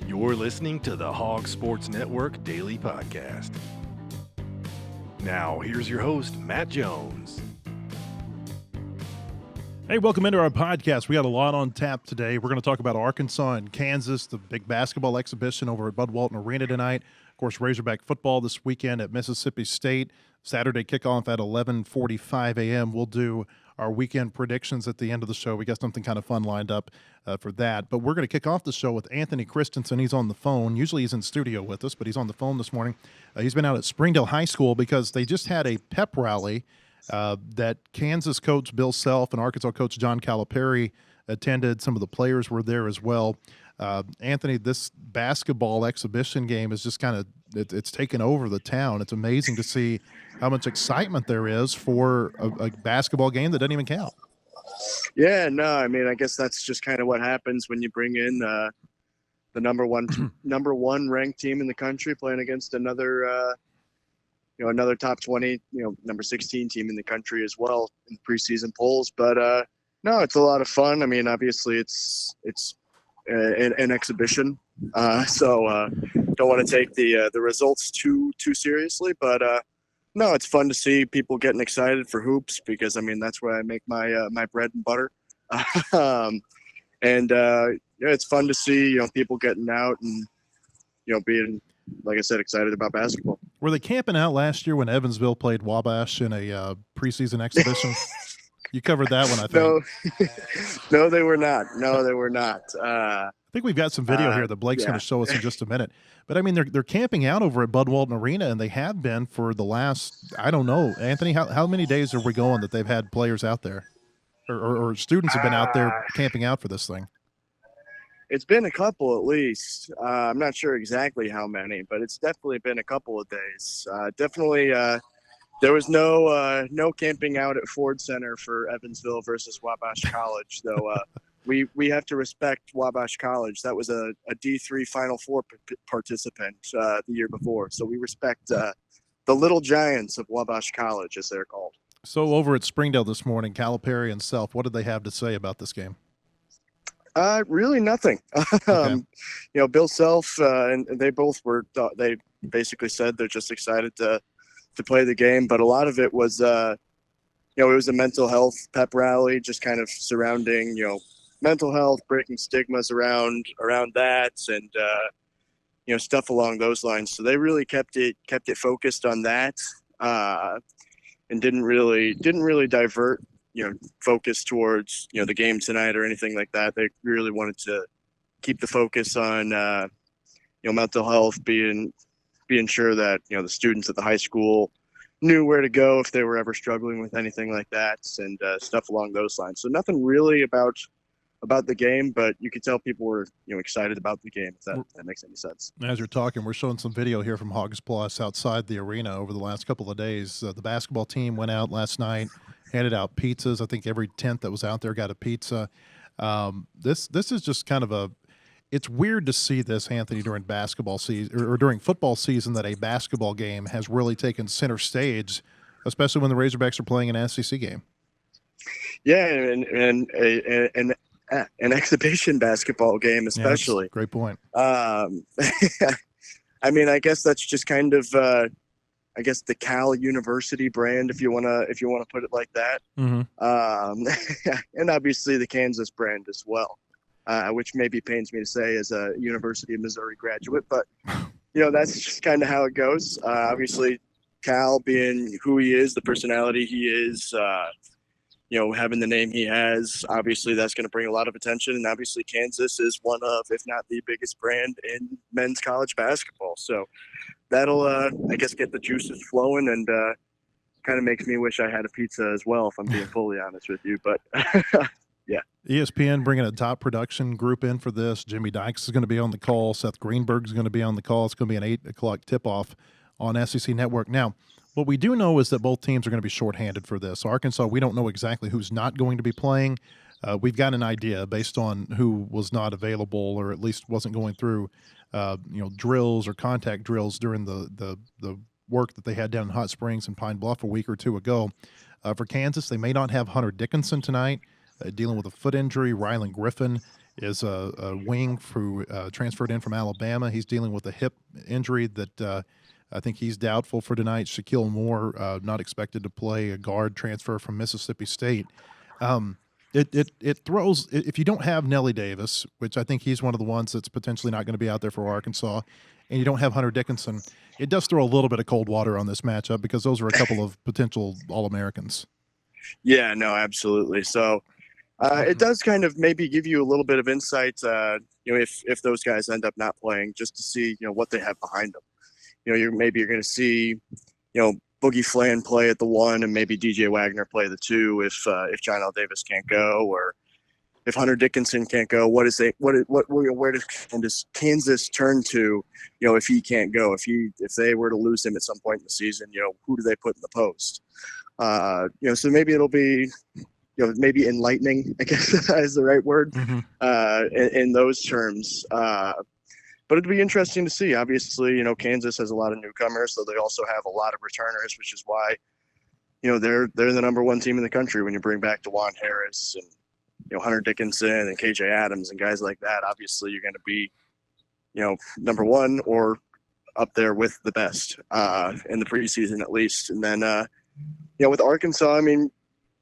You're listening to the Hog Sports Network Daily Podcast. Now, here's your host, Matt Jones. Hey, welcome into our podcast. We got a lot on tap today. We're going to talk about Arkansas and Kansas, the big basketball exhibition over at Bud Walton Arena tonight. Of course, Razorback football this weekend at Mississippi State. Saturday kickoff at 11:45 a.m. We'll do our weekend predictions at the end of the show. We got something kind of fun lined up for that. But we're going to kick off the show with Anthony Kristensen. He's on the phone. Usually he's in studio with us, but he's on the phone this morning. He's been out at Springdale High School because they just had a pep rally that Kansas coach Bill Self and Arkansas coach John Calipari attended. Some of the players were there as well. Anthony, this basketball exhibition game is just kind of it's taken over the town. It's amazing to see how much excitement there is for a basketball game that doesn't even count. Yeah, no, I mean, I guess that's just kind of what happens when you bring in the number one ranked team in the country playing against another another top 20, number 16 team in the country as well in the preseason polls. But no, it's a lot of fun. I mean, obviously it's an exhibition, so don't want to take the results too seriously. But no, it's fun to see people getting excited for hoops because I mean that's where I make my my bread and butter. It's fun to see people getting out and being, like I said, excited about basketball. Were they camping out last year when Evansville played Wabash in a preseason exhibition? You covered that one, I think. No, they were not. No, they were not. I think we've got some video here that Blake's going to show us in just a minute. But, I mean, they're camping out over at Bud Walton Arena, and they have been for the last, I don't know, Anthony, how many days are we going that they've had players out there? Or students have been out there camping out for this thing? It's been a couple at least. I'm not sure exactly how many, but it's definitely been a couple of days. There was no camping out at Ford Center for Evansville versus Wabash College, though. We have to respect Wabash College. That was a D3 Final Four participant the year before, so we respect the Little Giants of Wabash College, as they're called. So over at Springdale this morning, Calipari and Self, what did they have to say about this game? Really nothing. Okay. Bill Self and they both were. They basically said they're just excited to play the game, but a lot of it was, it was a mental health pep rally, just kind of surrounding, mental health, breaking stigmas around that, and stuff along those lines. So they really kept it focused on that, and didn't really divert focus towards the game tonight or anything like that. They really wanted to keep the focus on mental health, being sure that the students at the high school knew where to go if they were ever struggling with anything like that, and stuff along those lines. So nothing really about the game, but you could tell people were excited about the game, if that makes any sense. As you're talking, we're showing some video here from Hogs Plus outside the arena over the last couple of days. The basketball team went out last night, handed out pizzas. I think every tent that was out there got a pizza. This is just kind of it's weird to see this, Anthony, during basketball season or during football season, that a basketball game has really taken center stage, especially when the Razorbacks are playing an SEC game. Yeah, and an exhibition basketball game, especially. Yeah, great point. I mean, I guess that's just kind of, the Cal University brand, if you wanna put it like that. Mm-hmm. And obviously the Kansas brand as well, which maybe pains me to say as a University of Missouri graduate, but that's just kind of how it goes. Obviously, Cal being who he is, the personality he is. Having the name he has, obviously that's going to bring a lot of attention. And obviously Kansas is one of, if not the biggest brand in men's college basketball. So that'll, I guess, get the juices flowing, and kind of makes me wish I had a pizza as well, if I'm being fully honest with you. But yeah. ESPN bringing a top production group in for this. Jimmy Dykes is going to be on the call. Seth Greenberg is going to be on the call. It's going to be an 8 o'clock tip-off on SEC Network. Now, what we do know is that both teams are going to be shorthanded for this. Arkansas, we don't know exactly who's not going to be playing. We've got an idea based on who was not available, or at least wasn't going through, drills or contact drills during the work that they had down in Hot Springs and Pine Bluff a week or two ago. For Kansas, they may not have Hunter Dickinson tonight. dealing with a foot injury. Rylan Griffin is a wing who transferred in from Alabama. He's dealing with a hip injury that I think he's doubtful for tonight. Shaquille Moore not expected to play, a guard transfer from Mississippi State. It throws, if you don't have Nelly Davis, which I think he's one of the ones that's potentially not going to be out there for Arkansas, and you don't have Hunter Dickinson, it does throw a little bit of cold water on this matchup because those are a couple of potential All-Americans. Yeah, no, absolutely. So it does kind of maybe give you a little bit of insight, if those guys end up not playing, just to see, what they have behind them. You're going to see, Boogie Flan play at the 1 and maybe DJ Wagner play the 2 if John L. Davis can't go, or if Hunter Dickinson can't go. Where does Kansas turn to, if he can't go? If they were to lose him at some point in the season, who do they put in the post? So maybe it'll be, maybe enlightening, I guess is the right word, in those terms. But it'd be interesting to see. Obviously, Kansas has a lot of newcomers, so they also have a lot of returners, which is why, they're the number 1 team in the country when you bring back DeJuan Harris and, Hunter Dickinson and KJ Adams and guys like that. Obviously, you're going to be, number 1 or up there with the best in the preseason at least. And then, with Arkansas, I mean,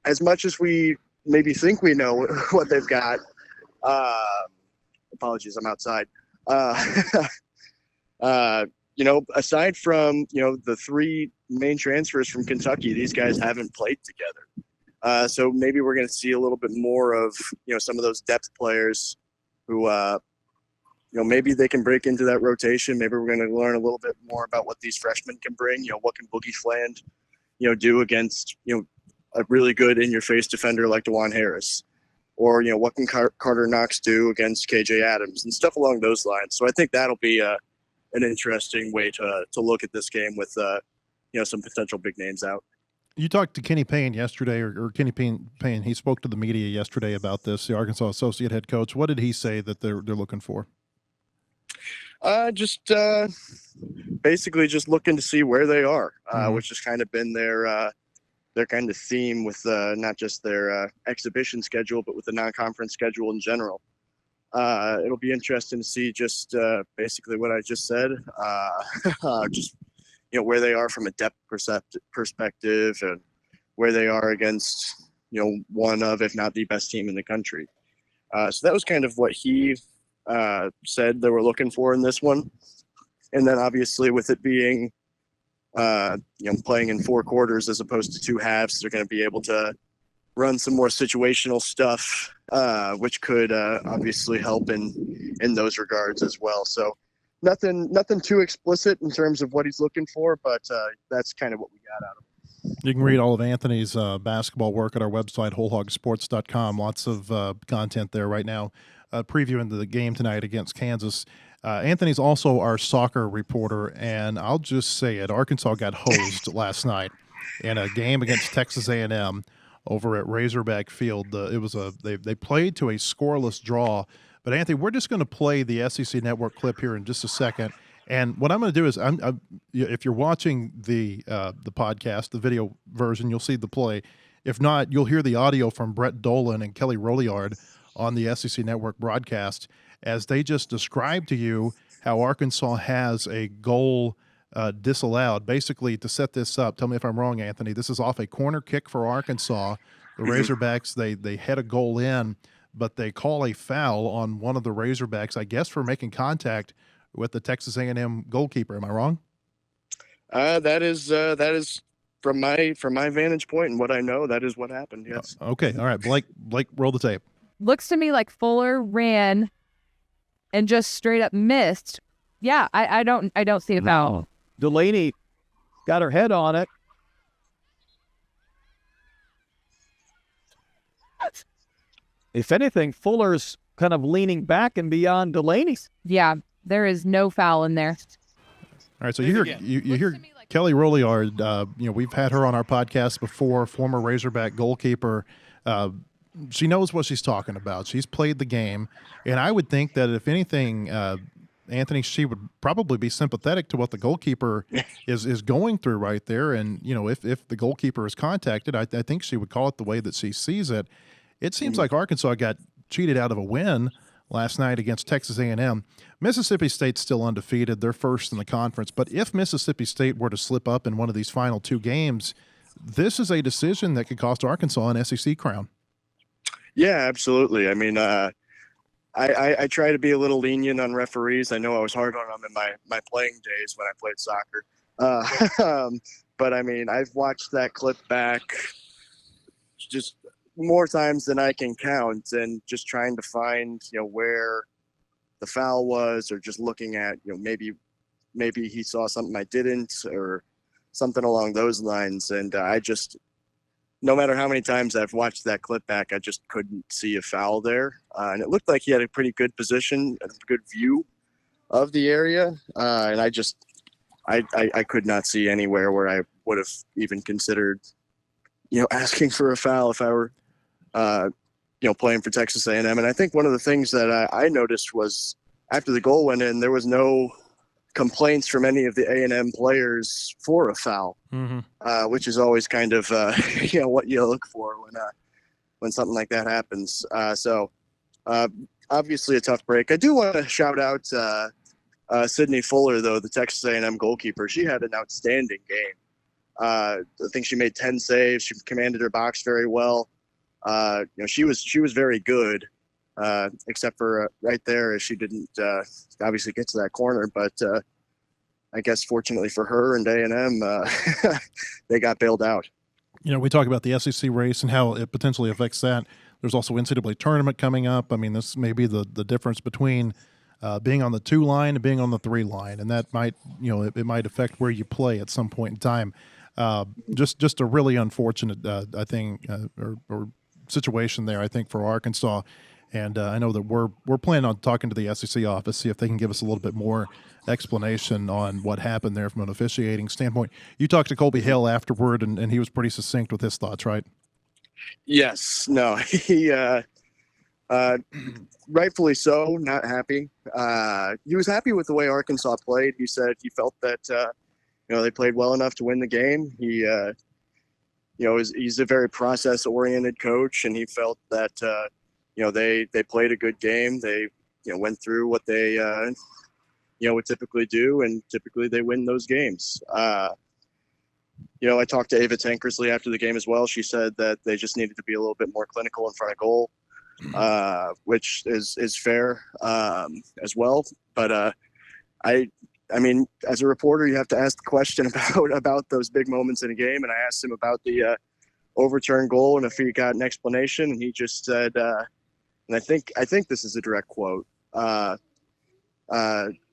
as much as we maybe think we know what they've got, apologies, I'm outside. Aside from, the 3 main transfers from Kentucky, these guys haven't played together. So maybe we're going to see a little bit more of, some of those depth players who, maybe they can break into that rotation. Maybe we're going to learn a little bit more about what these freshmen can bring. What can Boogie Fland, do against, a really good in-your-face defender like DeJuan Harris? Or, what can Carter Knox do against KJ Adams and stuff along those lines. So I think that'll be an interesting way to look at this game with, some potential big names out. You talked to Kenny Payne yesterday, or Kenny Payne, he spoke to the media yesterday about this, the Arkansas associate head coach. What did he say that they're looking for? Basically just looking to see where they are, which has kind of been their kind of theme with not just their exhibition schedule, but with the non-conference schedule in general. It'll be interesting to see just basically what I just said, just, where they are from a depth perspective and where they are against, one of, if not the best team in the country. So that was kind of what he said they were looking for in this one. And then obviously with it being, playing in 4 quarters as opposed to 2 halves, they're going to be able to run some more situational stuff, which could obviously help in those regards as well. So nothing too explicit in terms of what he's looking for, but that's kind of what we got out of him. You can read all of Anthony's basketball work at our website, wholehogsports.com. Lots of content there right now, previewing the game tonight against Kansas. Anthony's also our soccer reporter, and I'll just say it. Arkansas got hosed last night in a game against Texas A&M over at Razorback Field. They played to a scoreless draw. But, Anthony, we're just going to play the SEC Network clip here in just a second. And what I'm going to do is, if you're watching the podcast, the video version, you'll see the play. If not, you'll hear the audio from Brett Dolan and Kelly Roliard on the SEC Network broadcast as they just describe to you how Arkansas has a goal disallowed. Basically, to set this up, tell me if I'm wrong, Anthony, this is off a corner kick for Arkansas. The Razorbacks, they head a goal in, but they call a foul on one of the Razorbacks, I guess, for making contact with the Texas A&M goalkeeper. Am I wrong? That is from my vantage point and what I know, that is what happened. Yes. Okay. All right. Blake, roll the tape. Looks to me like Fuller ran and just straight up missed. Yeah, I don't see a foul. Delaney got her head on it. If anything, Fuller's kind of leaning back and beyond Delaney's. Yeah, there is no foul in there. All right, so you hear Kelly Roliard. We've had her on our podcast before, former Razorback goalkeeper. She knows what she's talking about. She's played the game, and I would think that if anything, Anthony, she would probably be sympathetic to what the goalkeeper is going through right there. And if the goalkeeper is contacted, I think she would call it the way that she sees it. It seems like Arkansas got cheated out of a win last night against Texas A&M. Mississippi State's still undefeated. They're first in the conference. But if Mississippi State were to slip up in one of these final two games, this is a decision that could cost Arkansas an SEC crown. Yeah, absolutely. I mean, I try to be a little lenient on referees. I know I was hard on them in my playing days when I played soccer. But, I mean, I've watched that clip back just more times than I can count, and just trying to find, where the foul was, or just looking at, maybe he saw something I didn't, or something along those lines. And no matter how many times I've watched that clip back, I just couldn't see a foul there. And it looked like he had a pretty good position, a good view of the area. And I could not see anywhere where I would have even considered, asking for a foul if I were, playing for Texas A&M. And I think one of the things that I noticed was after the goal went in, there was no complaints from any of the A&M players for a foul, which is always kind of, what you look for when something like that happens. So obviously a tough break. I do want to shout out Sydney Fuller, though, the Texas A&M goalkeeper. She had an outstanding game. I think she made 10 saves. She commanded her box very well. She was very good, except for right there, she didn't obviously get to that corner. But I guess fortunately for her and A&M, they got bailed out. We talk about the SEC race and how it potentially affects that. There's also NCAA tournament coming up. I mean, this may be the difference between being on the 2 line and being on the 3 line, and that might, it might affect where you play at some point in time. Just a really unfortunate, I think, or situation there, I think, for Arkansas. And I know that we're planning on talking to the SEC office, see if they can give us a little bit more explanation on what happened there from an officiating standpoint. You talked to Colby Hale afterward, and he was pretty succinct with his thoughts, right? Yes. No, he rightfully so, not happy. He was happy with the way Arkansas played. He said he felt that they played well enough to win the game. He he's a very process-oriented coach, and he felt that they played a good game. They went through what they would typically do, and typically they win those games. I talked to Ava Tankersley after the game as well. She said that they just needed to be a little bit more clinical in front of goal, which is fair as well. But I mean, as a reporter, you have to ask the question about those big moments in a game. And I asked him about the overturned goal and if he got an explanation, and he just said, and I think this is a direct quote. The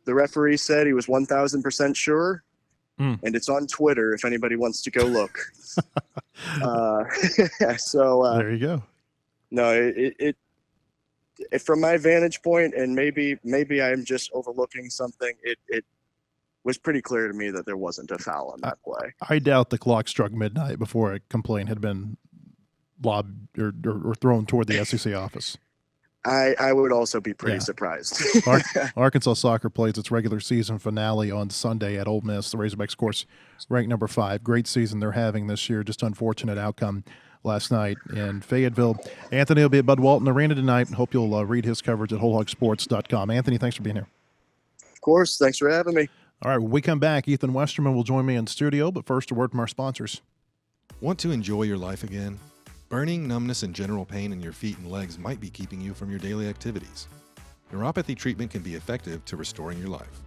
referee said he was 1,000% sure, and it's on Twitter if anybody wants to go look. So there you go. No, it from my vantage point, and maybe I'm just overlooking something. It was pretty clear to me that there wasn't a foul on that play. I doubt the clock struck midnight before a complaint had been lobbed or thrown toward the SEC office. I would also be pretty surprised. Arkansas soccer plays its regular season finale on Sunday at Ole Miss. The Razorbacks, of course, ranked number 5. Great season they're having this year. Just unfortunate outcome last night in Fayetteville. Anthony will be at Bud Walton Arena tonight. Hope you'll read his coverage at WholeHogSports.com. Anthony, thanks for being here. Of course. Thanks for having me. All right, when we come back, Ethan Westerman will join me in studio, but first a word from our sponsors. Want to enjoy your life again? Burning, numbness, and general pain in your feet and legs might be keeping you from your daily activities. Neuropathy treatment can be effective to restoring your life.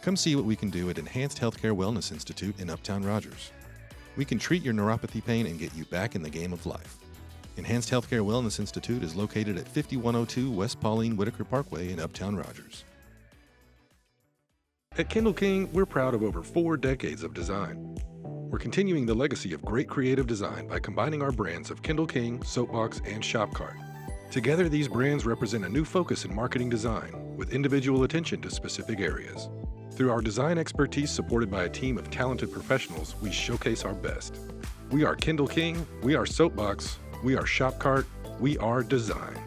Come see what we can do at Enhanced Healthcare Wellness Institute in Uptown Rogers. We can treat your neuropathy pain and get you back in the game of life. Enhanced Healthcare Wellness Institute is located at 5102 West Pauline Whitaker Parkway in Uptown Rogers. At Kindle King, we're proud of over 4 decades of design. We're continuing the legacy of great creative design by combining our brands of Kindle King, Soapbox, and Shopcart. Together, these brands represent a new focus in marketing design, with individual attention to specific areas. Through our design expertise supported by a team of talented professionals, we showcase our best. We are Kindle King, we are Soapbox, we are Shopcart, we are design.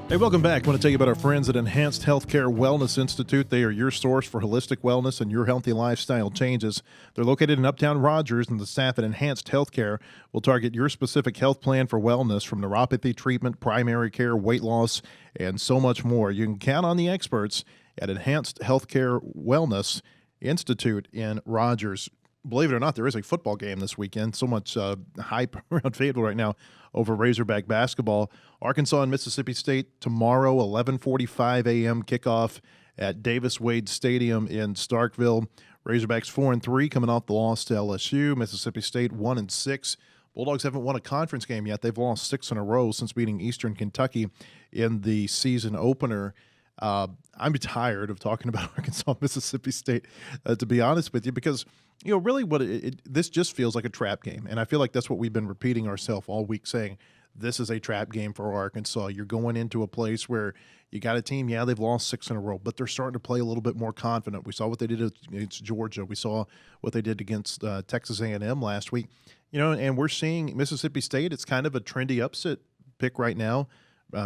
Hey, welcome back. I want to tell you about our friends at Enhanced Healthcare Wellness Institute. They are your source for holistic wellness and your healthy lifestyle changes. They're located in Uptown Rogers, and the staff at Enhanced Healthcare will target your specific health plan for wellness, from neuropathy treatment, primary care, weight loss, and so much more. You can count on the experts at Enhanced Healthcare Wellness Institute in Rogers. Believe it or not, there is a football game this weekend. So much hype around Fayetteville right now over Razorback basketball. Arkansas and Mississippi State tomorrow, 11:45 a.m. kickoff at Davis Wade Stadium in Starkville. Razorbacks 4-3 coming off the loss to LSU. Mississippi State 1-6. Bulldogs haven't won a conference game yet. They've lost 6 in a row since beating Eastern Kentucky in the season opener. I'm tired of talking about Arkansas, Mississippi State, to be honest with you, because really what this just feels like a trap game, and I feel like that's what we've been repeating ourselves all week, saying this is a trap game for Arkansas. You're going into a place where you got a team, they've lost 6 in a row, but they're starting to play a little bit more confident. We saw what they did against Georgia. We saw what they did against Texas A&M last week. And we're seeing Mississippi State. It's kind of a trendy upset pick right now.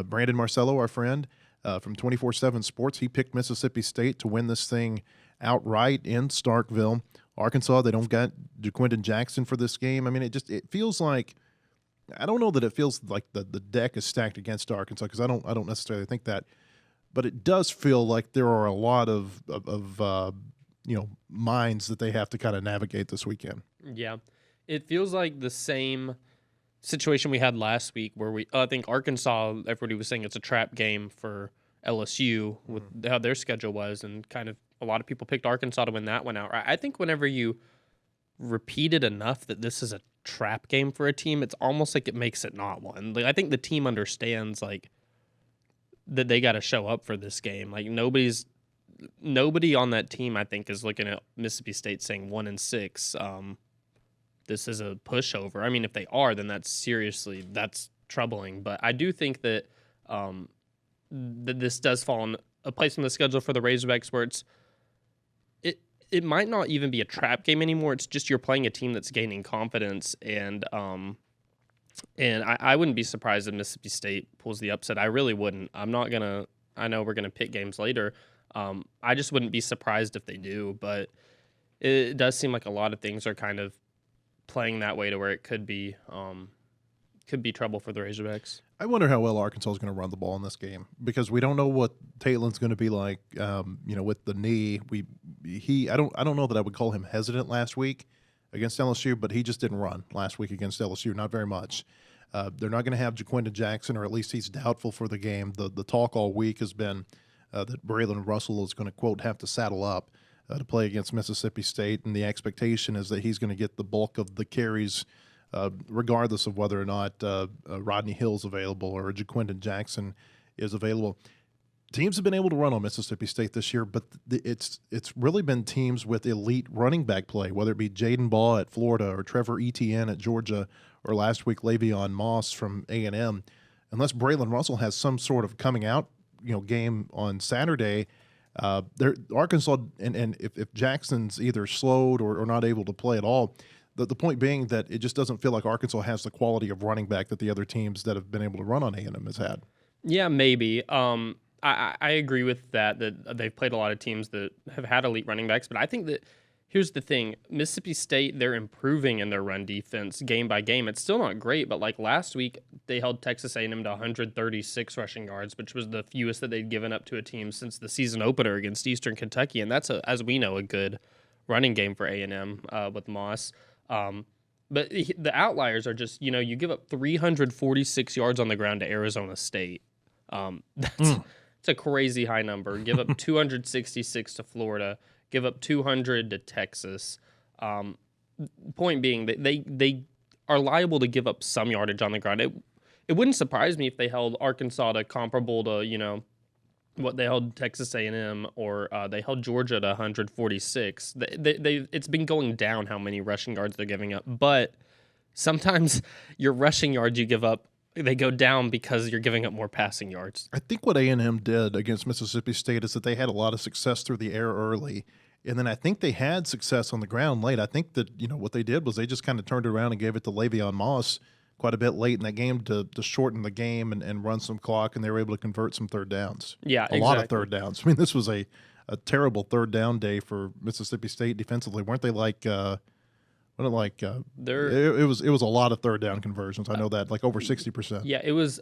Brandon Marcello, our friend, from 24/7 Sports, he picked Mississippi State to win this thing outright in Starkville. Arkansas, they don't got JaQuindon Jackson for this game. I mean, it feels like, I don't know that it feels like the deck is stacked against Arkansas, because I don't necessarily think that, but it does feel like there are a lot of minds that they have to kind of navigate this weekend. Yeah, it feels like the same situation we had last week, where I think Arkansas, everybody was saying it's a trap game for LSU with how their schedule was, and kind of a lot of people picked Arkansas to win that one outright. I think whenever you repeat it enough that this is a trap game for a team, it's almost like it makes it not one. Like, I think the team understands that they got to show up for this game. Like, nobody on that team, I think, is looking at Mississippi State saying 1-6. This is a pushover. I mean, if they are, then that's troubling. But I do think that that this does fall in a place on the schedule for the Razorbacks where it might not even be a trap game anymore. It's just you're playing a team that's gaining confidence, and I wouldn't be surprised if Mississippi State pulls the upset. I really wouldn't. I know we're gonna pick games later. I just wouldn't be surprised if they do, but it does seem like a lot of things are kind of playing that way to where it could be trouble for the Razorbacks. I wonder how well Arkansas is going to run the ball in this game, because we don't know what Taylor's going to be like. With the knee, I don't know that I would call him hesitant last week against LSU, but he just didn't run last week against LSU, not very much. They're not going to have JaQuindon Jackson, or at least he's doubtful for the game. The talk all week has been that Braylon Russell is going to, quote, have to saddle up to play against Mississippi State, and the expectation is that he's going to get the bulk of the carries, regardless of whether or not Rodney Hill's available or JaQuindon Jackson is available. Teams have been able to run on Mississippi State this year, but it's really been teams with elite running back play, whether it be Jaden Baugh at Florida or Trevor Etienne at Georgia, or last week Le'Veon Moss from A&M. Unless Braylon Russell has some sort of coming out game on Saturday, Arkansas, and if Jackson's either slowed or not able to play at all, the point being that it just doesn't feel like Arkansas has the quality of running back that the other teams that have been able to run on A&M has had. Yeah, maybe. I agree with that they've played a lot of teams that have had elite running backs, but I think that here's the thing. Mississippi State, they're improving in their run defense game by game. It's still not great, but like last week, they held Texas A&M to 136 rushing yards, which was the fewest that they'd given up to a team since the season opener against Eastern Kentucky, and that's, as we know, a good running game for A&M with Moss. But the outliers are just, you give up 346 yards on the ground to Arizona State. It's a crazy high number. Give up 266 to Florida. Give up 200 to Texas. Point being that they are liable to give up some yardage on the ground. It wouldn't surprise me if they held Arkansas to comparable to what they held Texas A&M, or they held Georgia to 146. It's been going down how many rushing yards they're giving up, but sometimes your rushing yards you give up, they go down because you're giving up more passing yards. I think what A&M did against Mississippi State is that they had a lot of success through the air early, and then I think they had success on the ground late. I think that what they did was they just kind of turned it around and gave it to Le'Veon Moss quite a bit late in that game to shorten the game and run some clock, and they were able to convert some third downs. Yeah, a lot of third downs. I mean, this was a terrible third down day for Mississippi State defensively. Weren't they like it was a lot of third down conversions. I know that, like over 60%. Yeah, it was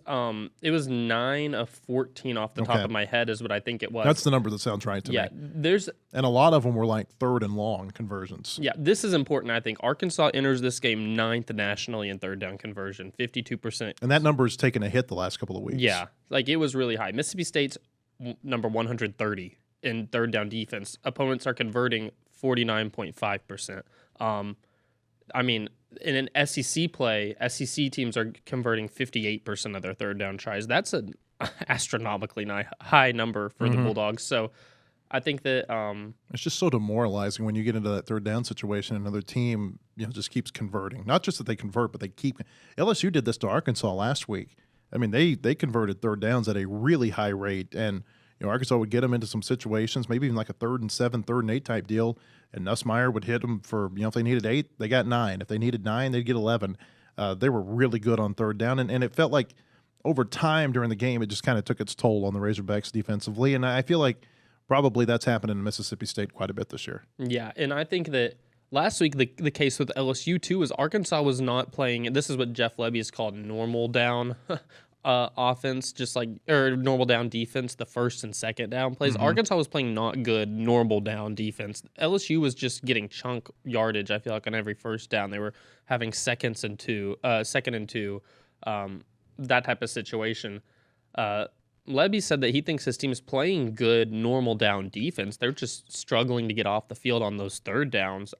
9 of 14 off the top of my head is what I think it was. That's the number that sounds right to me. Yeah, and a lot of them were like third and long conversions. Yeah, this is important, I think. Arkansas enters this game 9th nationally in third down conversion, 52%. And that number has taken a hit the last couple of weeks. Yeah, like it was really high. Mississippi State's number 130 in third down defense. Opponents are converting 49.5%. I mean, in an SEC play, SEC teams are converting 58% of their third down tries. That's an astronomically high number for the Bulldogs. So I think that it's just so demoralizing when you get into that third down situation. Another team, just keeps converting. Not just that they convert, but they keep. LSU did this to Arkansas last week. I mean, they converted third downs at a really high rate, and Arkansas would get them into some situations, maybe even like a 3rd and 7, 3rd and 8 type deal. And Nussmeier would hit them for, if they needed 8, they got 9. If they needed 9, they'd get 11. They were really good on third down. And it felt like over time during the game, it just kind of took its toll on the Razorbacks defensively. And I feel like probably that's happened in Mississippi State quite a bit this year. Yeah, and I think that last week the case with LSU, too, is Arkansas was not playing. This is what Jeff Lebby has called normal down offense, or normal down defense, the first and second down plays. Arkansas was playing not good normal down defense. LSU was just getting chunk yardage, I feel like, on every first down. They were having second and two, that type of situation. Lebby said that he thinks his team is playing good normal down defense. They're just struggling to get off the field on those third downs.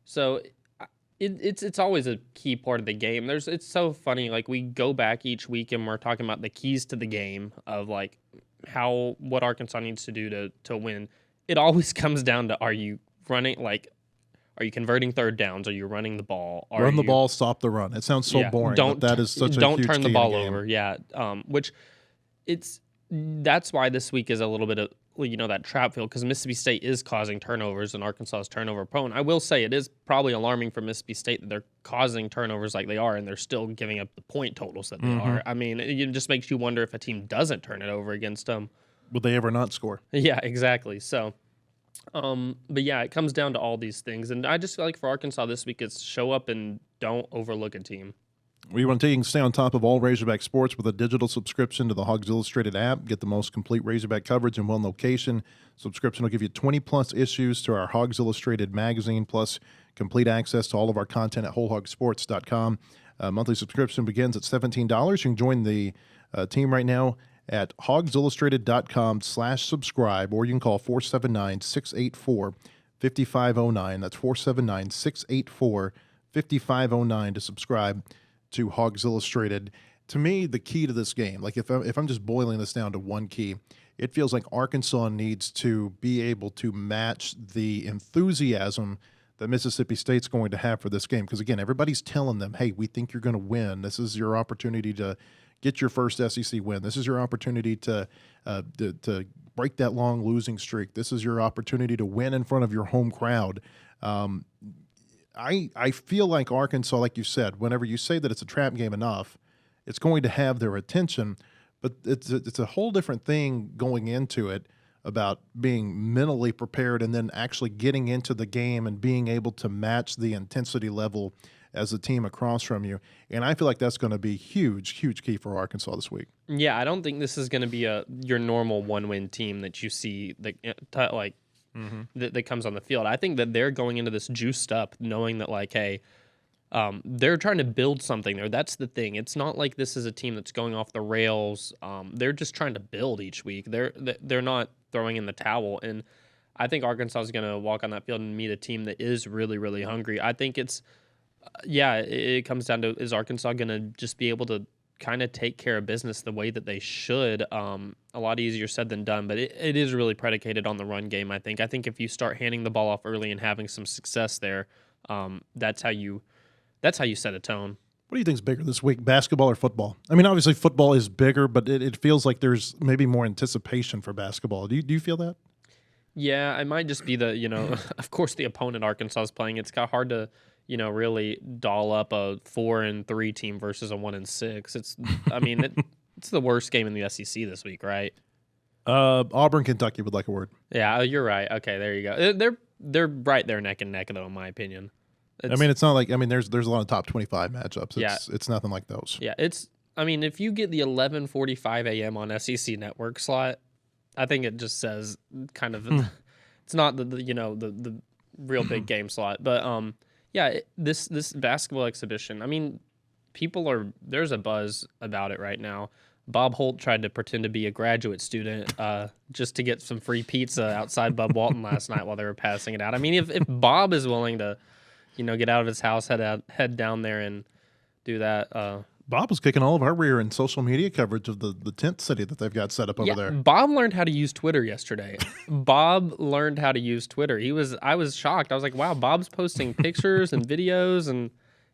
So it's always a key part of the game. It's so funny. Like, we go back each week and we're talking about the keys to the game of like what Arkansas needs to do to win. It always comes down to, are you converting third downs? Are you running the ball? Run the ball, stop the run. It sounds so boring. But that is such a don't huge turn the key ball in the game. over. Yeah. That's why this week is a little bit of that trap field, because Mississippi State is causing turnovers and Arkansas is turnover prone. I will say it is probably alarming for Mississippi State that they're causing turnovers like they are, and they're still giving up the point totals that they are. I mean, it just makes you wonder if a team doesn't turn it over against them. Would they ever not score? Yeah, exactly. So, but yeah, it comes down to all these things, and I just feel like for Arkansas this week, it's show up and don't overlook a team. We want to take and stay on top of all Razorback sports with a digital subscription to the Hogs Illustrated app. Get the most complete Razorback coverage in one location. Subscription will give you 20-plus issues to our Hogs Illustrated magazine, plus complete access to all of our content at wholehogsports.com. Monthly subscription begins at $17. You can join the team right now at hogsillustrated.com/subscribe, or you can call 479-684-5509. That's 479-684-5509 to subscribe to Hogs Illustrated. To me, the key to this game, like if I'm just boiling this down to one key, it feels like Arkansas needs to be able to match the enthusiasm that Mississippi State's going to have for this game. Because, again, everybody's telling them, hey, we think you're going to win. This is your opportunity to get your first SEC win. This is your opportunity to break that long losing streak. This is your opportunity to win in front of your home crowd. I feel like Arkansas, like you said, whenever you say that it's a trap game enough, it's going to have their attention. But it's a whole different thing going into it about being mentally prepared and then actually getting into the game and being able to match the intensity level as the team across from you. And I feel like that's going to be huge key for Arkansas this week. Yeah, I don't think this is going to be your normal one-win team that you see that comes on the field. I think that they're going into this juiced up, knowing that hey, they're trying to build something there. That's the thing. It's not like this is a team that's going off the rails. They're just trying to build each week. They're not throwing in the towel. And I think Arkansas is going to walk on that field and meet a team that is really, really hungry. I think it's it comes down to, is Arkansas going to just be able to kind of take care of business the way that they should? A lot easier said than done, but it is really predicated on the run game, I think. I think if you start handing the ball off early and having some success there, that's how you set a tone. What do you think is bigger this week, basketball or football? I mean, obviously football is bigger, but it feels like there's maybe more anticipation for basketball. Do you feel that? Yeah, it might just be of course the opponent Arkansas is playing. It's kind of hard to, really doll up a 4-3 team versus a 1-6. It's the worst game in the SEC this week, right? Auburn, Kentucky would like a word. Yeah, you're right. Okay, there you go. They're right there neck and neck, though, in my opinion. It's not like there's a lot of top 25 matchups. It's nothing like those. Yeah, if you get the 11:45 a.m. on SEC Network slot, I think it just says kind of it's not the real big game slot, but this basketball exhibition. There's a buzz about it right now. Bob Holt tried to pretend to be a graduate student just to get some free pizza outside Bud Walton last night while they were passing it out. If Bob is willing to, get out of his house, head down there and do that. Bob was kicking all of our rear in social media coverage of the tent city that they've got set up over there. Bob learned how to use Twitter yesterday. Bob learned how to use Twitter. I was shocked. I was like, wow, Bob's posting pictures and videos, and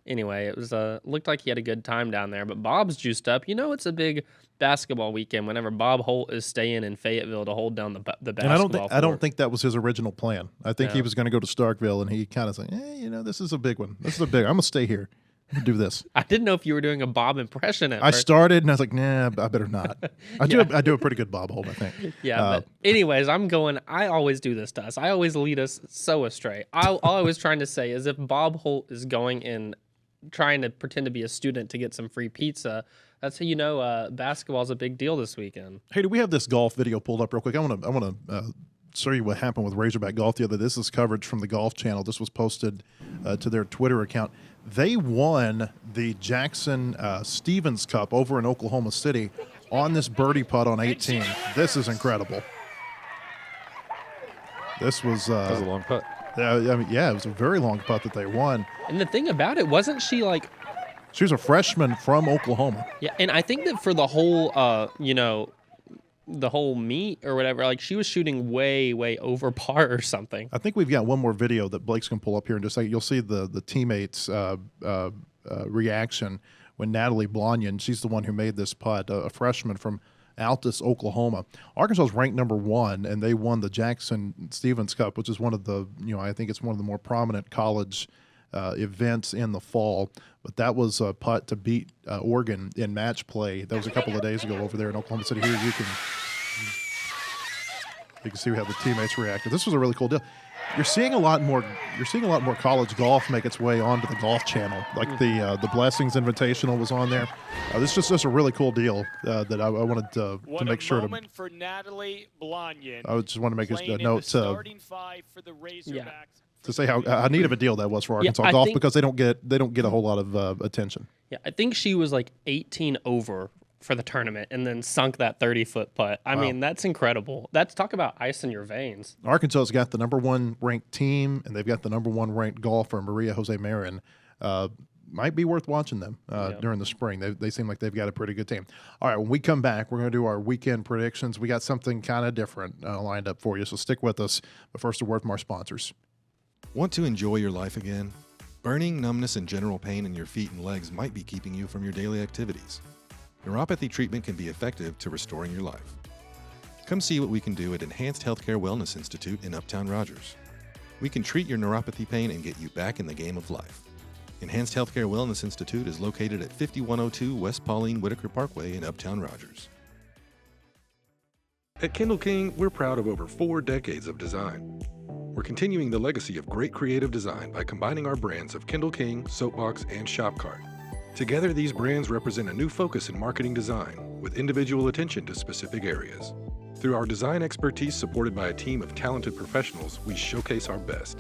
anyway, it was looked like he had a good time down there. But Bob's juiced up. It's a big basketball weekend whenever Bob Holt is staying in Fayetteville to hold down the basketball. And I don't think that was his original plan. I think he was going to go to Starkville, and he kind of said, this is a big one. I'm going to stay here and do this. I didn't know if you were doing a Bob impression at I first. started, and I was like, nah, I better not. I do a pretty good Bob Holt, I think. Yeah, but anyways, I always do this to us. I always lead us so astray. All I was trying to say is if Bob Holt is going in trying to pretend to be a student to get some free pizza, that's how basketball's a big deal this weekend. Hey, do we have this golf video pulled up real quick? I want to show you what happened with Razorback Golf the other day. This is coverage from the Golf Channel. This was posted to their Twitter account. They won the Jackson Stevens Cup over in Oklahoma City on this birdie putt on 18. This is incredible. This was That was a long putt. it was a very long putt that they won. And the thing about it, wasn't she like... She was a freshman from Oklahoma. Yeah, and I think that for the whole, the whole meet or whatever, like she was shooting way, way over par or something. I think we've got one more video that Blake's going to pull up here in just a second. You'll see the teammates' reaction when Natalie Blonyan, she's the one who made this putt, a freshman from Altus, Oklahoma. Arkansas is ranked number 1, and they won the Jackson Stevens Cup, which is one of the, I think it's one of the more prominent college events in the fall. But that was a putt to beat Oregon in match play. That was a couple of days ago over there in Oklahoma City. Here you can see how the teammates reacted. This was a really cool deal. You're seeing a lot more college golf make its way onto the Golf Channel. Like the Blessings Invitational was on there. This is just a really cool deal that I wanted to make sure to. For Natalie Blonyan. I just want to make a note starting five for the Razorbacks. To say how neat of a deal that was for Arkansas golf, because they don't get a whole lot of attention. Yeah, I think she was like 18 over for the tournament and then sunk that 30-foot putt. I mean, that's incredible. Talk about ice in your veins. Arkansas's got the number 1 ranked team, and they've got the number 1 ranked golfer, Maria Jose Marin. Might be worth watching them during the spring. They seem like they've got a pretty good team. All right, when we come back, we're going to do our weekend predictions. We got something kind of different lined up for you, so stick with us. But first, a word from our sponsors. Want to enjoy your life again? Burning, numbness, and general pain in your feet and legs might be keeping you from your daily activities. Neuropathy treatment can be effective to restoring your life. Come see what we can do at Enhanced Healthcare Wellness Institute in Uptown Rogers. We can treat your neuropathy pain and get you back in the game of life. Enhanced Healthcare Wellness Institute is located at 5102 West Pauline Whitaker Parkway in Uptown Rogers. At Kindle King, we're proud of over 4 decades of design. We're continuing the legacy of great creative design by combining our brands of Kindle King, Soapbox, and Shopcart. Together, these brands represent a new focus in marketing design, with individual attention to specific areas. Through our design expertise supported by a team of talented professionals, we showcase our best.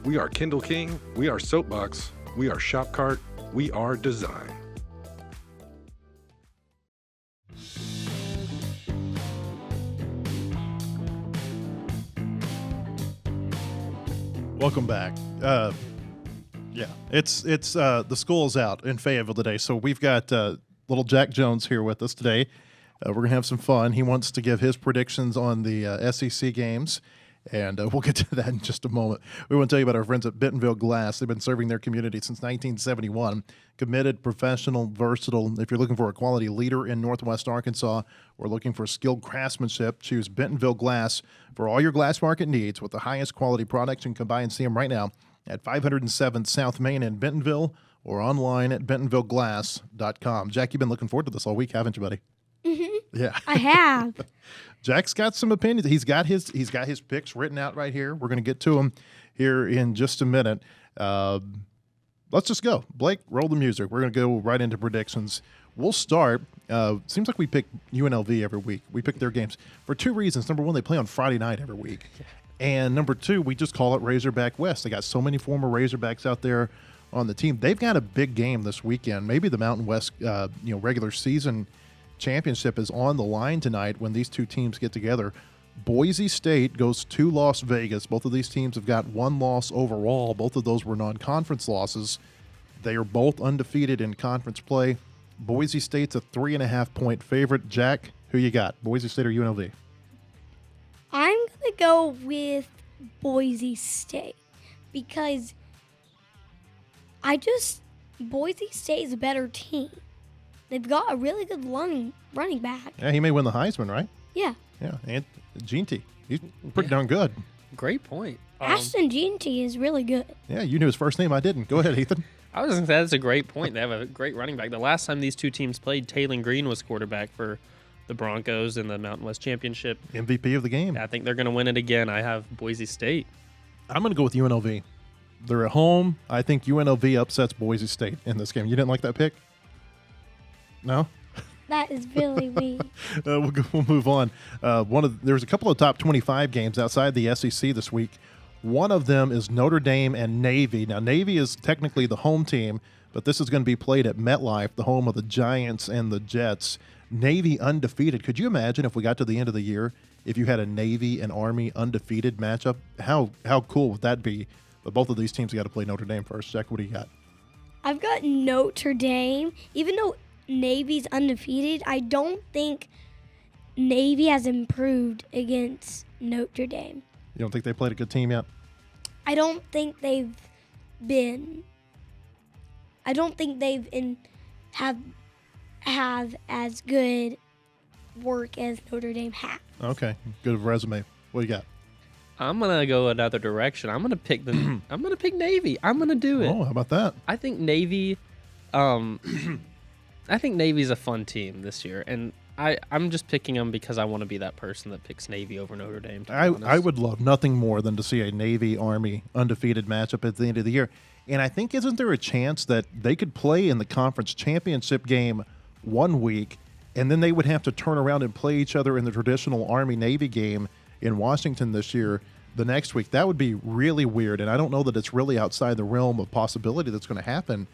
We are Kindle King, we are Soapbox, we are Shopcart, we are design. Welcome back. It's the school's out in Fayetteville today, so we've got little Jack Jones here with us today. We're gonna have some fun. He wants to give his predictions on the SEC games, and we'll get to that in just a moment. We want to tell you about our friends at Bentonville Glass. They've been serving their community since 1971. Committed, professional, versatile. If you're looking for a quality leader in Northwest Arkansas or looking for skilled craftsmanship, choose Bentonville Glass for all your glass market needs with the highest quality products. You can come by and see them right now at 507 South Main in Bentonville or online at bentonvilleglass.com. Jack, you've been looking forward to this all week, haven't you, buddy? Mm-hmm. Yeah. I have. Jack's got some opinions. He's got his picks written out right here. We're going to get to them here in just a minute. Let's just go. Blake, roll the music. We're going to go right into predictions. We'll start. Seems like we pick UNLV every week. We pick their games for two reasons. Number one, they play on Friday night every week. And number two, we just call it Razorback West. They got so many former Razorbacks out there on the team. They've got a big game this weekend. Maybe the Mountain West regular season championship is on the line tonight when these two teams get together. Boise State goes to Las Vegas. Both of these teams have got one loss overall. Both of those were non-conference losses. They are both undefeated in conference play. Boise State's a 3.5-point favorite. Jack, who you got? Boise State or UNLV? I'm going to go with Boise State because Boise State is a better team. They've got a really good running back. Yeah, he may win the Heisman, right? Yeah. Yeah, and Jeanty. He's pretty darn good. Great point. Ashton Jeanty is really good. Yeah, you knew his first name. I didn't. Go ahead, Ethan. I was going to say that's a great point. They have a great running back. The last time these two teams played, Taylon Green was quarterback for the Broncos in the Mountain West Championship. MVP of the game. I think they're going to win it again. I have Boise State. I'm going to go with UNLV. They're at home. I think UNLV upsets Boise State in this game. You didn't like that pick? No? That is really weak. We'll move on. There's a couple of top 25 games outside the SEC this week. One of them is Notre Dame and Navy. Now, Navy is technically the home team, but this is going to be played at MetLife, the home of the Giants and the Jets. Navy undefeated. Could you imagine if we got to the end of the year, if you had a Navy and Army undefeated matchup? How cool would that be? But both of these teams got to play Notre Dame first. Jack, what do you got? I've got Notre Dame. Even though Navy's undefeated, I don't think Navy has improved against Notre Dame. You don't think they played a good team yet? I don't think they've have as good work as Notre Dame has. Okay, good resume. What do you got? I'm gonna go another direction. I'm gonna pick I'm gonna pick Navy. I'm gonna do it. Oh, how about that? I think Navy. I think Navy's a fun team this year, and I'm just picking them because I want to be that person that picks Navy over Notre Dame. I would love nothing more than to see a Navy Army undefeated matchup at the end of the year. And I think, isn't there a chance that they could play in the conference championship game one week, and then they would have to turn around and play each other in the traditional Army-Navy game in Washington this year the next week? That would be really weird, and I don't know that it's really outside the realm of possibility that's going to happen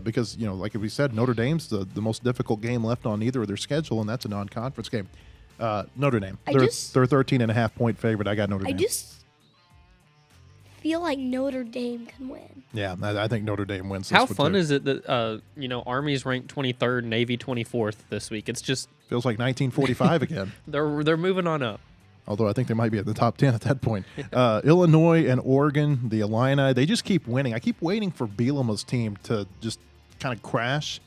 because, like we said, Notre Dame's the most difficult game left on either of their schedule, and that's a non-conference game. Notre Dame. They're 13.5-point favorite. I got Notre Dame. I just feel like Notre Dame can win. Yeah, I think Notre Dame wins this How one, fun too. is it that Army's ranked 23rd, Navy 24th this week? It's just Feels like 1945 again. they're moving on up. Although I think they might be at the top 10 at that point. Illinois and Oregon, the Illini, they just keep winning. I keep waiting for Bielema's team to just kind of crash.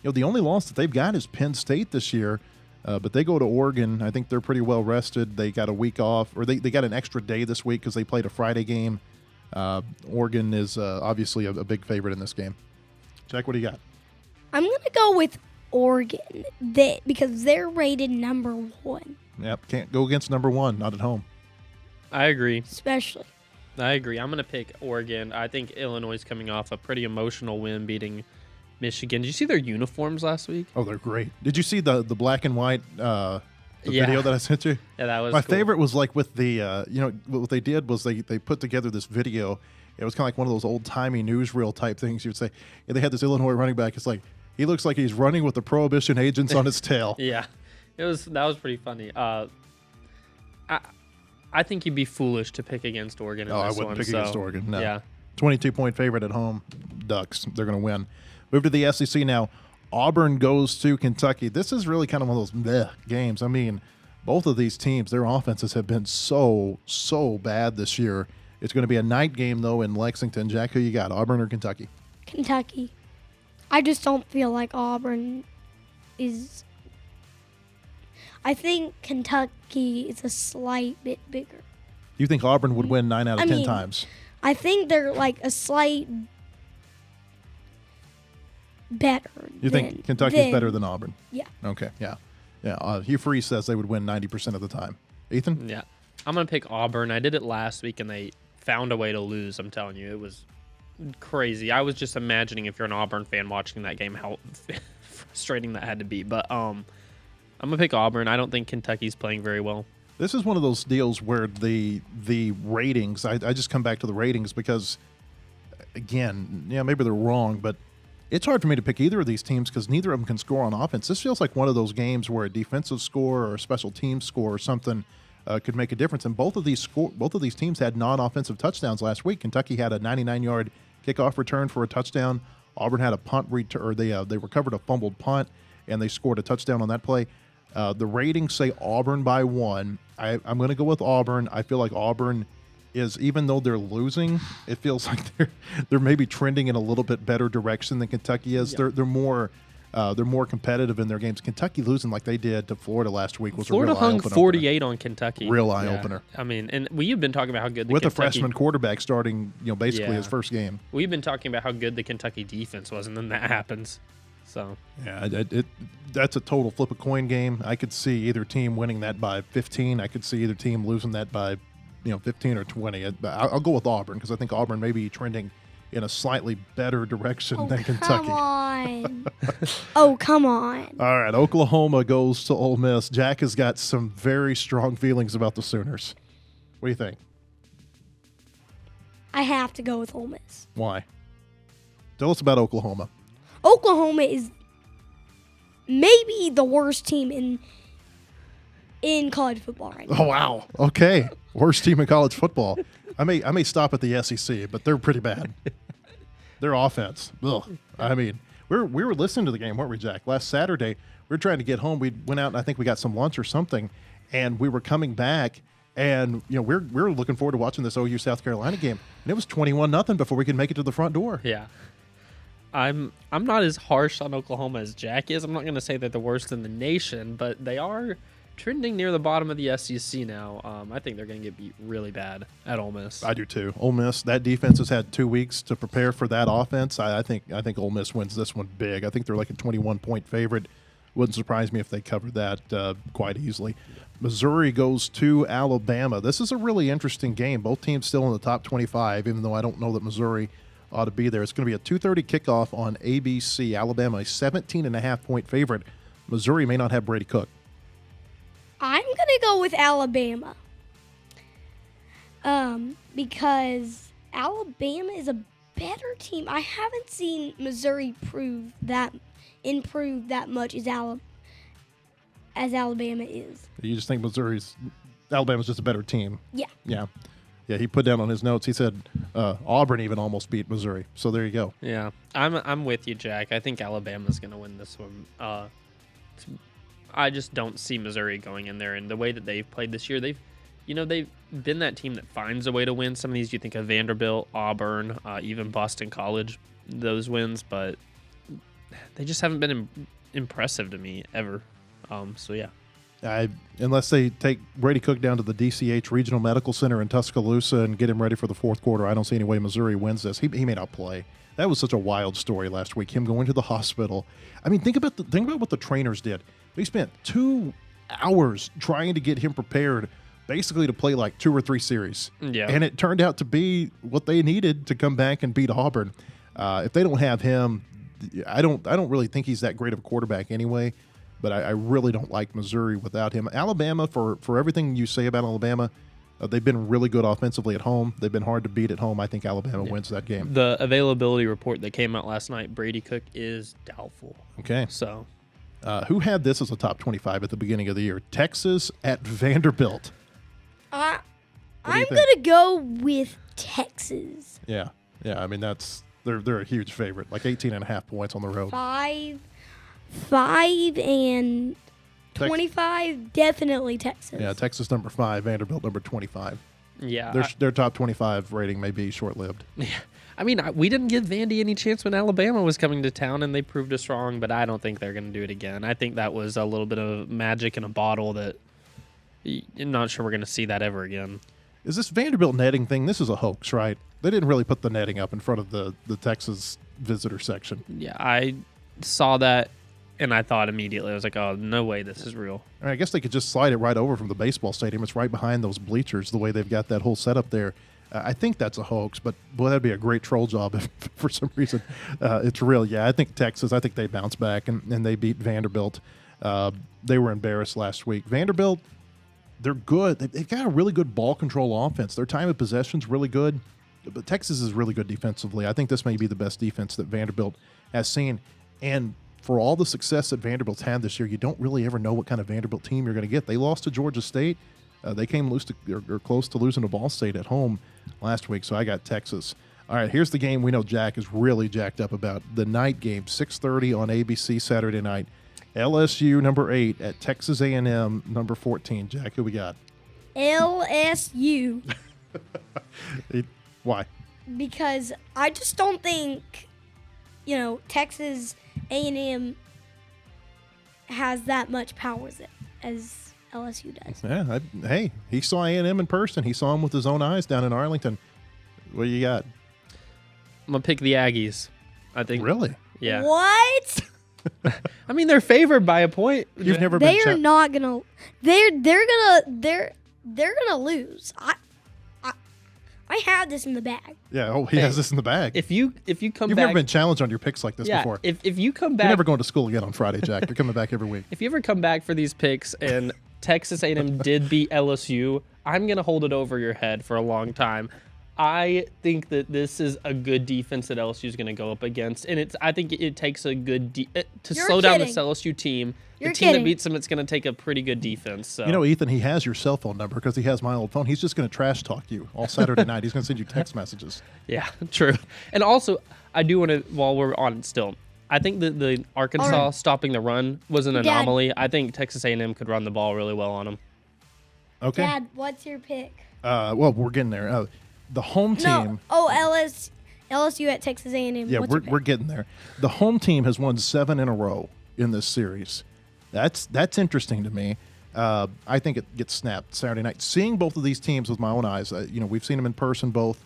The only loss that they've got is Penn State this year, but they go to Oregon. I think they're pretty well rested. They got a week off, or they got an extra day this week because they played a Friday game. Oregon is obviously a big favorite in this game. Jack, what do you got? I'm going to go with Oregon because they're rated number 1. Yep, can't go against number 1, not at home. I agree. Especially. I agree. I'm going to pick Oregon. I think Illinois is coming off a pretty emotional win beating Michigan. Did you see their uniforms last week? Oh, they're great. Did you see the black and white video that I sent you? Yeah, that was my cool. favorite was like with the what they did was they put together this video. It was kind of like one of those old-timey newsreel type things. You'd say, they had this Illinois running back. It's like he looks like he's running with the Prohibition agents on his tail. Yeah. That was pretty funny. I think you'd be foolish to pick against Oregon in this one. I wouldn't pick against Oregon. No. Yeah. 22-point favorite at home. Ducks. They're going to win. Move to the SEC now. Auburn goes to Kentucky. This is really kind of one of those games. I mean, both of these teams, their offenses have been so bad this year. It's going to be a night game, though, in Lexington. Jack, who you got, Auburn or Kentucky? Kentucky. I just don't feel like Auburn is... I think Kentucky is a slight bit bigger. You think Auburn would win 9 out of 10 times? I think they're like a slight better. You think Kentucky's better than Auburn? Yeah. Okay, yeah. Hugh Freeze says they would win 90% of the time. Ethan? Yeah. I'm going to pick Auburn. I did it last week, and they found a way to lose. I'm telling you, it was crazy. I was just imagining if you're an Auburn fan watching that game, how frustrating that had to be. But I'm going to pick Auburn. I don't think Kentucky's playing very well. This is one of those deals where the ratings, I just come back to the ratings because, again, maybe they're wrong, but it's hard for me to pick either of these teams because neither of them can score on offense. This feels like one of those games where a defensive score or a special team score or something could make a difference. And both of these teams had non-offensive touchdowns last week. Kentucky had a 99-yard kickoff return for a touchdown. Auburn had a punt return, or they recovered a fumbled punt, and they scored a touchdown on that play. The ratings say Auburn by 1. I'm going to go with Auburn. I feel like Auburn is, even though they're losing, it feels like they're maybe trending in a little bit better direction than Kentucky is. Yeah. They're more competitive in their games. Kentucky losing like they did to Florida last week was Florida a real hung eye-opener. 48 on Kentucky. Real eye-opener. I mean, and we've been talking about how good the with Kentucky, a freshman quarterback starting, basically his first game. We've been talking about how good the Kentucky defense was, and then that happens. So yeah, that's a total flip a coin game. I could see either team winning that by 15. I could see either team losing that by 15 or 20. I'll go with Auburn because I think Auburn may be trending in a slightly better direction than Kentucky. Come on. Oh, come on. All right, Oklahoma goes to Ole Miss. Jack has got some very strong feelings about the Sooners. What do you think? I have to go with Ole Miss. Why? Tell us about Oklahoma. Oklahoma is maybe the worst team in college football right now. Oh, wow. Okay. Worst team in college football. I may stop at the SEC, but they're pretty bad. Their offense. Ugh. I mean, we were listening to the game, weren't we, Jack? Last Saturday, we were trying to get home. We went out, and I think we got some lunch or something, and we were coming back, and we're looking forward to watching this OU South Carolina game, and it was 21-0 before we could make it to the front door. yeah. I'm not as harsh on Oklahoma as Jack is. I'm not going to say they're the worst in the nation, but they are trending near the bottom of the SEC now. I think they're going to get beat really bad at Ole Miss. I do too. Ole Miss, that defense has had 2 weeks to prepare for that offense. I think Ole Miss wins this one big. I think they're like a 21-point favorite. Wouldn't surprise me if they covered that quite easily. Missouri goes to Alabama. This is a really interesting game. Both teams still in the top 25, even though I don't know that Missouri ought to be there. It's going to be a 2:30 kickoff on ABC. Alabama, a 17.5-point favorite. Missouri may not have Brady Cook. I'm going to go with Alabama. Because Alabama is a better team. I haven't seen Missouri improve that much as Alabama is. You just think Alabama's just a better team? Yeah. Yeah. Yeah, he put down on his notes, he said Auburn even almost beat Missouri. So there you go. Yeah, I'm with you, Jack. I think Alabama's going to win this one. I just don't see Missouri going in there. And the way that they've played this year, they've been that team that finds a way to win. Some of these you think of Vanderbilt, Auburn, even Boston College, those wins. But they just haven't been impressive to me ever. So, yeah. Unless they take Brady Cook down to the DCH Regional Medical Center in Tuscaloosa and get him ready for the fourth quarter, I don't see any way Missouri wins this. He may not play. That was such a wild story last week, him going to the hospital. I mean, think about what the trainers did. They spent 2 hours trying to get him prepared basically to play like 2 or 3 series. Yeah. And it turned out to be what they needed to come back and beat Auburn. If they don't have him, I don't really think he's that great of a quarterback anyway. But I really don't like Missouri without him. Alabama, for everything you say about Alabama, they've been really good offensively at home. They've been hard to beat at home. I think Alabama wins that game. The availability report that came out last night, Brady Cook is doubtful. Okay. So, who had this as a top 25 at the beginning of the year? Texas at Vanderbilt. I'm going to go with Texas. Yeah. I mean, they're a huge favorite, like 18.5 points on the road. 5 and 25, definitely Texas. Yeah, Texas number 5, Vanderbilt number 25. yeah. Their top 25 rating may be short-lived. I mean, we didn't give Vandy any chance when Alabama was coming to town, and they proved us wrong, but I don't think they're going to do it again. I think that was a little bit of magic in a bottle that I'm not sure we're going to see that ever again. Is this Vanderbilt netting thing? This is a hoax, right? They didn't really put the netting up in front of the Texas visitor section. Yeah, I saw that and I thought immediately, I was like, oh, no way this is real. I guess they could just slide it right over from the baseball stadium. It's right behind those bleachers, the way they've got that whole setup there. I think that's a hoax, but boy, that'd be a great troll job if for some reason it's real. Yeah, I think Texas, I think they bounce back and they beat Vanderbilt. They were embarrassed last week. Vanderbilt, they're good. They've got a really good ball control offense. Their time of possession's really good, but Texas is really good defensively. I think this may be the best defense that Vanderbilt has seen. And for all the success that Vanderbilt's had this year, you don't really ever know what kind of Vanderbilt team you're going to get. They lost to Georgia State. They came close to losing to Ball State at home last week, so I got Texas. All right, here's the game we know Jack is really jacked up about. The night game, 6:30 on ABC Saturday night. LSU number 8 at Texas A&M number 14. Jack, who we got? LSU. Why? Because I just don't think, Texas A&M has that much power as LSU does. Yeah, hey, he saw A&M in person. He saw him with his own eyes down in Arlington. What do you got? I'm going to pick the Aggies. I think. Really? Yeah. What? I mean, they're favored by a point. You've never They been are not gonna. They're gonna lose. I have this in the bag. Yeah. He has this in the bag. If you come You've back, never been challenged on your picks like this before. If you come back, You're never going to school again on Friday, Jack. You're coming back every week. if you ever come back for these picks and Texas A&M did beat LSU, I'm gonna hold it over your head for a long time. I think that this is a good defense that LSU is going to go up against, and I think it takes a good to slow down this LSU team. The team that beats them, it's going to take a pretty good defense. So. Ethan, he has your cell phone number because he has my old phone. He's just going to trash talk you all Saturday night. He's going to send you text messages. Yeah, true. And also, I do want to, while we're on it still, I think that the Arkansas stopping the run was an anomaly. I think Texas A&M could run the ball really well on them. Okay. Dad, what's your pick? Well, we're getting there. The home team. No. Oh, LSU at Texas A&M. Yeah, we're getting there. The home team has won 7 in a row in this series. That's interesting to me. I think it gets snapped Saturday night. Seeing both of these teams with my own eyes, we've seen them in person both.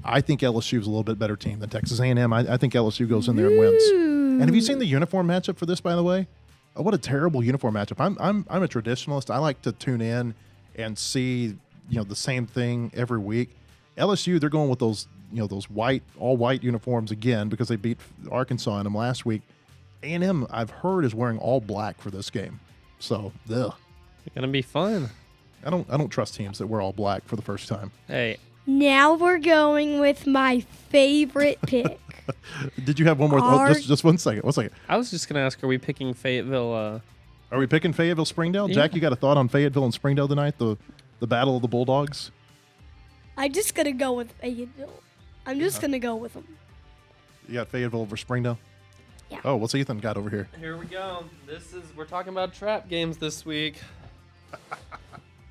I think LSU is a little bit better team than Texas A&M. I think LSU goes in there and wins. And have you seen the uniform matchup for this, by the way? Oh, what a terrible uniform matchup. I'm a traditionalist. I like to tune in and see the same thing every week. LSU, they're going with those all white uniforms again because they beat Arkansas in them last week. A&M, I've heard, is wearing all black for this game. So, ugh. It's gonna be fun. I don't trust teams that wear all black for the first time. Hey. Now we're going with my favorite pick. Did you have one more? Just 1 second. 1 second. I was just gonna ask, are we picking Fayetteville? Are we picking Fayetteville Springdale? Yeah. Jack, you got a thought on Fayetteville and Springdale tonight? The battle of the Bulldogs. I'm just gonna go with Fayetteville. I'm just gonna go with them. You got Fayetteville over Springdale? Yeah. Oh, what's Ethan got over here? Here we go. We're talking about trap games this week.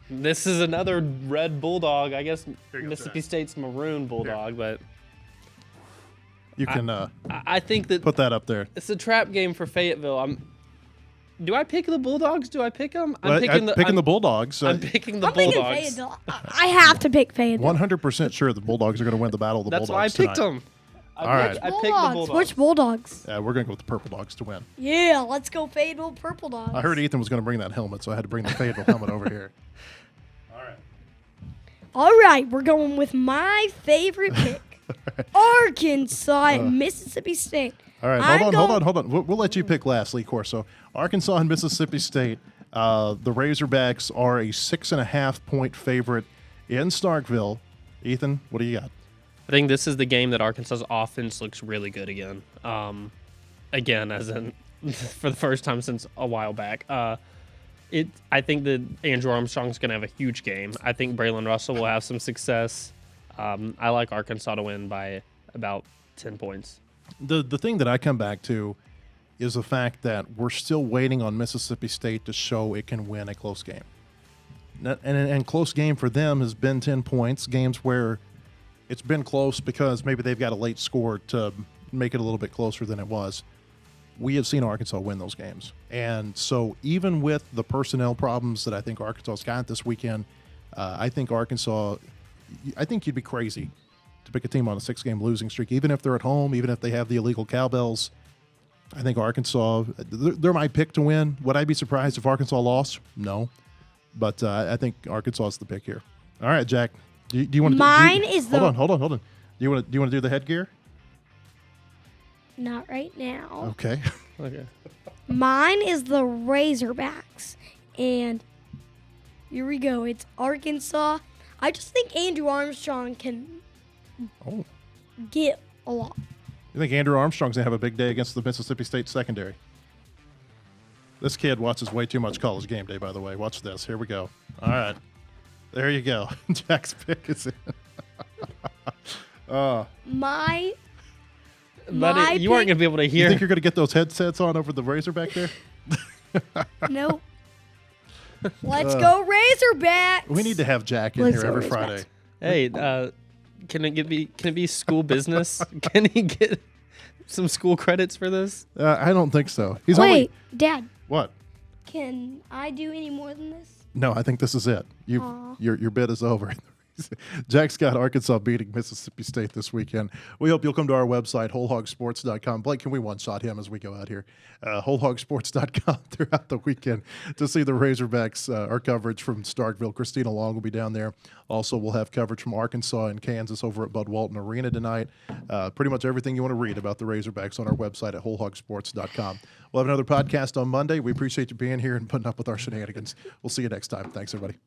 This is another red bulldog. I guess Mississippi State's maroon bulldog, but You can I think that put that up there. it's a trap game for Fayetteville. Do I pick the Bulldogs? Do I pick them? I'm picking the Bulldogs. I'm picking the I'm picking Bulldogs. Fayetteville. I have to pick Fayetteville. 100% sure the Bulldogs are going to win the battle of the That's Bulldogs why I picked tonight. them. All right. I picked the Bulldogs. Which Bulldogs? Yeah, we're going to go with the Purple Dogs to win. Yeah, let's go Fayetteville Purple Dogs. I heard Ethan was going to bring that helmet, so I had to bring the Fayetteville helmet over here. All right, we're going with my favorite pick. Arkansas at Mississippi State. All right, hold on. We'll let you pick last, Lee Corso. Arkansas and Mississippi State. The Razorbacks are a 6.5-point favorite in Starkville. Ethan, what do you got? I think this is the game that Arkansas's offense looks really good again. Again, as in for the first time since a while back. I think that Andrew Armstrong's going to have a huge game. I think Braylon Russell will have some success. I like Arkansas to win by about 10 points. The thing that I come back to is the fact that we're still waiting on Mississippi State to show it can win a close game. And close game for them has been 10 points, games where it's been close because maybe they've got a late score to make it a little bit closer than it was. We have seen Arkansas win those games. And so even with the personnel problems that I think Arkansas's got this weekend, I think Arkansas, I think you'd be crazy to pick a team on a 6-game losing streak, even if they're at home, even if they have the illegal cowbells. I think Arkansas, they're my pick to win. Would I be surprised if Arkansas lost? No. But I think Arkansas is the pick here. All right, Jack. Do you want to? Mine is the. Hold on. Do you want to do the headgear? Not right now. Okay. Okay. Mine is the Razorbacks, and here we go. It's Arkansas. I just think Andrew Armstrong can get a lot. You think Andrew Armstrong's going to have a big day against the Mississippi State secondary? This kid watches way too much College Game Day, by the way. Watch this. Here we go. All right. There you go. Jack's pick is in. My But you aren't going to be able to You hear. think you're going to get those headsets on over the Razorback there? Nope. Let's go Razorbacks. We need to have Jack in Let's here go every Razorbacks. Friday. Hey, can it be school business? Can he get some school credits for this? I don't think so. He's Wait, only Dad, what? can I do any more than this? No, I think this is it. Aw. Your bid is over. Jack's got Arkansas beating Mississippi State this weekend. We hope you'll come to our website, wholehogsports.com. Blake, can we one-shot him as we go out here? Wholehogsports.com throughout the weekend to see the Razorbacks. Our coverage from Starkville. Christina Long will be down there. Also, we'll have coverage from Arkansas and Kansas over at Bud Walton Arena tonight. Pretty much everything you want to read about the Razorbacks on our website at wholehogsports.com. We'll have another podcast on Monday. We appreciate you being here and putting up with our shenanigans. We'll see you next time. Thanks, everybody.